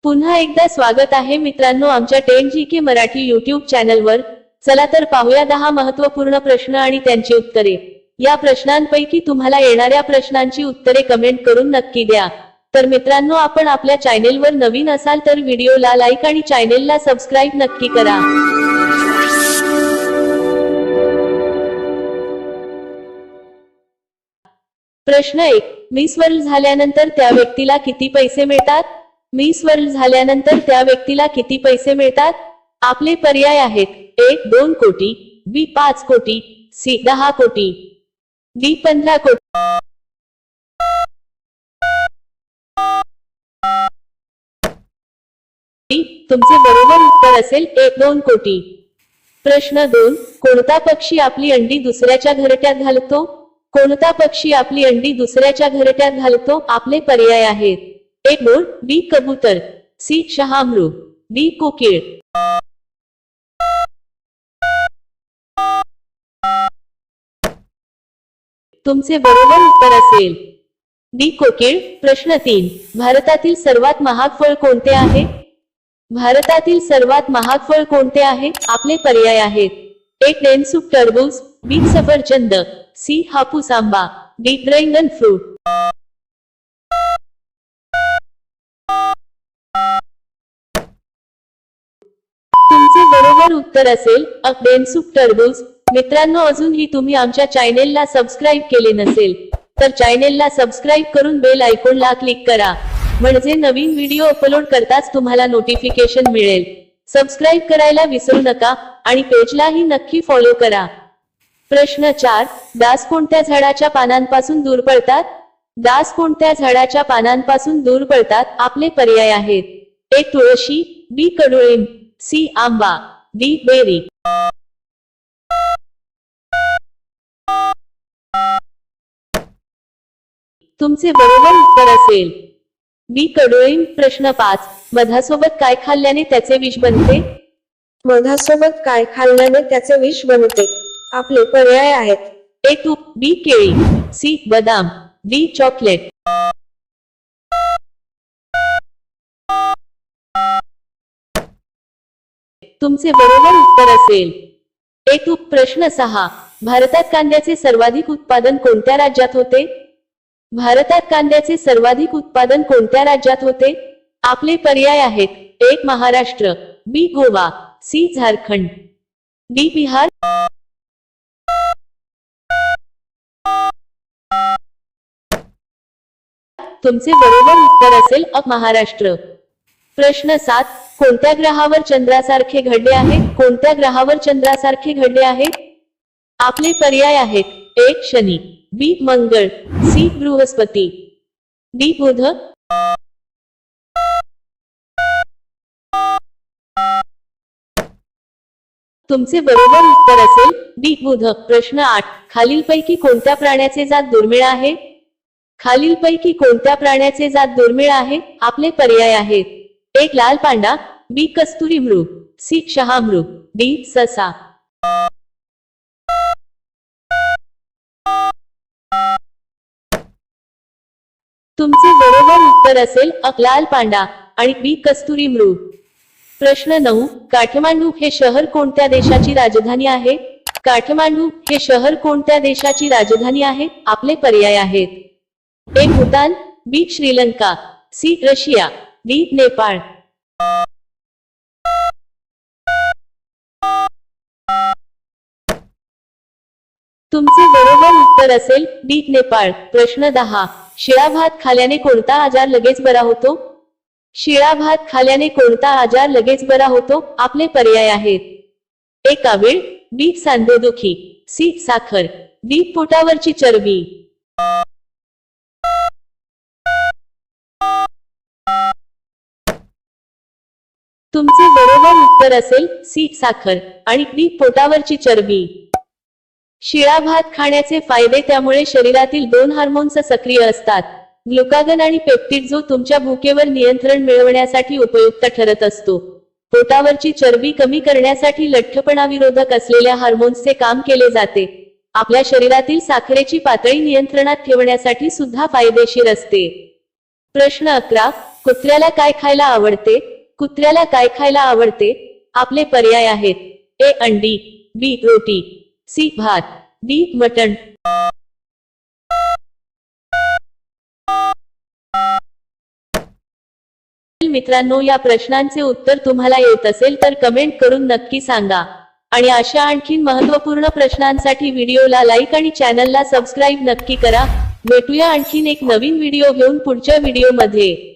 पुन्हा एकदा स्वागत आहे मित्रांनो आमच्या 10GK मराठी YouTube चॅनलवर। चला तर पाहूया 10 महत्त्वपूर्ण प्रश्न आणि त्यांची उत्तरे। या प्रश्नांपैकी तुम्हाला येणाऱ्या प्रश्नांची उत्तरे कमेंट करून नक्की द्या। तर मित्रांनो, आपण आपल्या चॅनेलवर नवीन असाल तर व्हिडिओला लाईक आणि चॅनेलला सबस्क्राइब नक्की करा। प्रश्न 1, मिस वर्ल्ड झाल्यानंतर त्या व्यक्तीला किती पैसे मिळतात? मिस वर्ल्ड झाल्यानंतर त्या व्यक्तीला किती पैसे मिळतात? आपले पर्याय आहेत: A 2 कोटी, B 5 कोटी, C 10 कोटी, D 15 कोटी। तुमचे बरोबर उत्तर असेल A 2 कोटी। प्रश्न 2, कोणता पक्षी आपली अंडी दुसऱ्याच्या घरट्यात घालतो? कोणता पक्षी आपली अंडी दुसऱ्याच्या घरट्यात घालतो? आपले पर्याय आहेत: A मोर, B कबूतर, C शहामृग, D कोकिळ। तुमचे बरोबर उत्तर असेल D कोकिळ। प्रश्न 3, भारतातील सर्वात महाग फळ कोणते आहे? भारतातील सर्वात महाग फळ कोणते आहे? आपले पर्याय आहेत: A टेनसूक टरबूज, B सफरचंद, C हापूस आंबा, D ड्रॅगन फ्रूट। तुमचे बरोबर उत्तर असेल A टेनसूक टरबूज। मित्रांनो, अजूनही तुम्ही आमच्या चॅनेलला सबस्क्राइब केले नसेल तर चॅनेलला सबस्क्राइब करून बेल आयकॉनला क्लिक करा, म्हणजे नवीन व्हिडिओ अपलोड करताच तुम्हाला नोटिफिकेशन मिळेल। सबस्क्राइब करायला विसरू नका आणि पेजलाही नक्की फॉलो करा। प्रश्न 4, डास कोणत्या झाडाच्या पानांपासून दूर पळतात? डास कोणत्या झाडाच्या पानांपासून दूर पळतात? आपले पर्याय आहेत: A तुळशी, B कडुलिंब, C आंबा, D बेरी। तुमचे बरोबर उत्तर असेल B कडुलिंब। प्रश्न 5, मधासोबत काय खाल्ल्याने त्याचे विष बनते? मधासोबत काय खाल्ल्याने त्याचे विष बनते? आपले पर्याय आहेत: A तूप, B केळी, C बदाम, D चॉकलेट। तुमचे बरोबर उत्तर असेल A तूप। प्रश्न 6, भारतात कांद्याचे सर्वाधिक उत्पादन कोणत्या राज्यात होते? भारतात कांद्याचे सर्वाधिक उत्पादन कोणत्या राज्यात होते? आपले पर्याय आहेत: A Maharashtra, B Goa, C Jharkhand, D Bihar. तुमचे बरोबर उत्तर असेल A महाराष्ट्र। प्रश्न 7, कोणत्या ग्रहावर चंद्रासारखे घडले आहे? कोणत्या ग्रहावर चंद्रासारखे घडले आहे? आपले पर्याय आहेत: A शनी, B मंगळ, C बृहस्पती, D बुध। तुमचे बरोबर उत्तर असेल D बुध। प्रश्न 8, खालीलपैकी कोणत्या प्राण्याचे जात दुर्मिळ आहे? खालीलपैकी कोणत्या प्राण्याचे जात दुर्मिळ आहे? आपले पर्याय आहेत: A लाल पांडा, B कस्तुरी मृग, C शहामृग, D ससा। तुमचे बरोबर उत्तर असेल A लाल पांडा आणि B कस्तुरी मृग। प्रश्न 9, काठमांडू हे शहर कोणत्या देशाची राजधानी आहे? काठमांडू हे शहर कोणत्या देशाची राजधानी आहे? आपले पर्याय आहेत: A Bhutan, B Sri Lanka, C Russia, D Nepal. तुमचे बरोबर उत्तर असेल D नेपाळ। प्रश्न 10, शिळा भात खाल्याने कोणता आजार लगेच बरा होतो? शिळा भात खाल्याने कोणता आजार लगेच बरा होतो? आपले पर्याय आहेत: A कावीळ, B सांधेदुखी, C साखर, D पोटावरची चरबी। तुमचे बरोबर उत्तर असेल C साखर आणि D पोटावरची चरबी। शिळा भात खाण्याचे फायदे: त्यामुळे शरीरातील 2 हार्मोन्स सक्रिय असतात, ग्लुकागन आणि पेप्टिड, जो तुमच्या भुकेवर नियंत्रण मिळवण्यासाठी उपयुक्त ठरत असतो। पोटावरची चरबी कमी करण्यासाठी लठ्ठपणाविरोधक असलेल्या हार्मोन्सचे काम केले जाते। आपल्या शरीरातील साखरेची पातळी नियंत्रणात ठेवण्यासाठी सुद्धा फायदेशीर असते। प्रश्न 11, कुत्र्याला काय खायला आवडते? कुत्र्याला काय खायला आवडते? आपले पर्याय आहेत: ए अंडी, बी रोटी, सी भात, डी मटण. मित्रांनो, या प्रश्नांचे उत्तर तुम्हाला येत असेल तर कमेंट करून नक्की सांगा. आणि अशा आणखीन महत्त्वपूर्ण प्रश्नांसाठी व्हिडिओला लाईक आणि चॅनलला सबस्क्राईब नक्की करा. भेटूया आणखीन एक नवीन व्हिडिओ घेऊन पुढच्या व्हिडिओमध्ये.